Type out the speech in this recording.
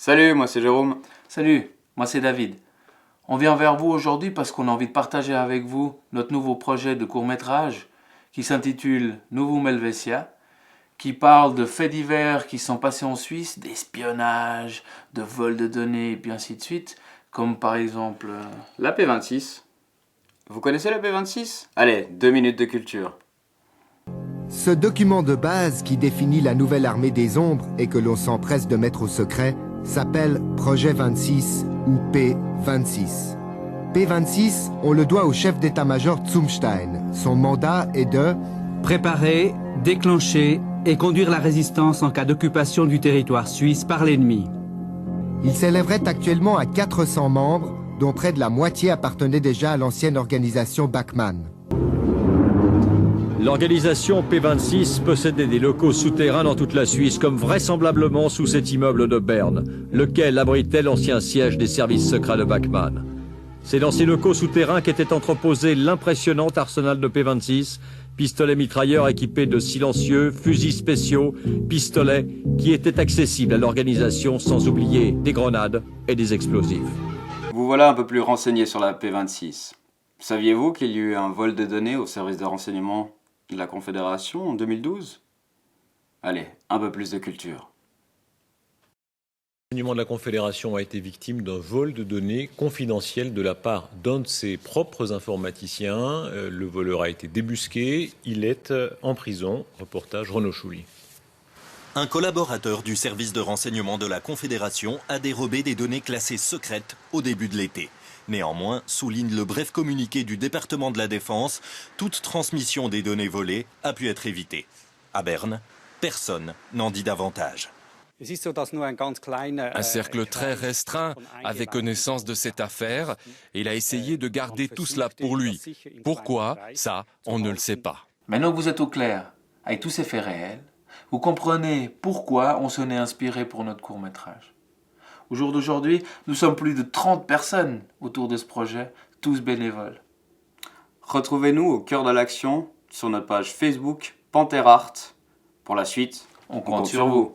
Salut, moi c'est Jérôme. Salut, moi c'est David. On vient vers vous aujourd'hui parce qu'on a envie de partager avec vous notre nouveau projet de court-métrage qui s'intitule Nouveau Melvesia, qui parle de faits divers qui sont passés en Suisse, d'espionnage, de vol de données et puis ainsi de suite, comme par exemple... La P26. Vous connaissez la P26? Allez, 2 minutes de culture. Ce document de base qui définit la nouvelle armée des ombres et que l'on s'empresse de mettre au secret s'appelle Projet 26 ou P26. P26, on le doit au chef d'état-major Zumstein. Son mandat est de préparer, déclencher et conduire la résistance en cas d'occupation du territoire suisse par l'ennemi. Il s'élèverait actuellement à 400 membres, dont près de la moitié appartenaient déjà à l'ancienne organisation Bachmann. L'organisation P26 possédait des locaux souterrains dans toute la Suisse, comme vraisemblablement sous cet immeuble de Berne, lequel abritait l'ancien siège des services secrets de Bachmann. C'est dans ces locaux souterrains qu'était entreposé l'impressionnant arsenal de P26, pistolets mitrailleurs équipés de silencieux, fusils spéciaux, pistolets qui étaient accessibles à l'organisation sans oublier des grenades et des explosifs. Vous voilà un peu plus renseigné sur la P26. Saviez-vous qu'il y a eu un vol de données au service de renseignement de la Confédération en 2012? Allez, un peu plus de culture. Le renseignement de la Confédération a été victime d'un vol de données confidentielles de la part d'un de ses propres informaticiens. Le voleur a été débusqué, il est en prison. Reportage Renaud Chouli. Un collaborateur du service de renseignement de la Confédération a dérobé des données classées secrètes au début de l'été. Néanmoins, souligne le bref communiqué du département de la Défense, toute transmission des données volées a pu être évitée. À Berne, personne n'en dit davantage. Un cercle très restreint avait connaissance de cette affaire et il a essayé de garder tout cela pour lui. Pourquoi? Ça, on ne le sait pas. Maintenant que vous êtes au clair avec tous ces faits réels, vous comprenez pourquoi on s'en est inspiré pour notre court-métrage. Au jour d'aujourd'hui, nous sommes plus de 30 personnes autour de ce projet, tous bénévoles. Retrouvez-nous au cœur de l'action sur notre page Facebook Panther Art. Pour la suite, On compte sur vous.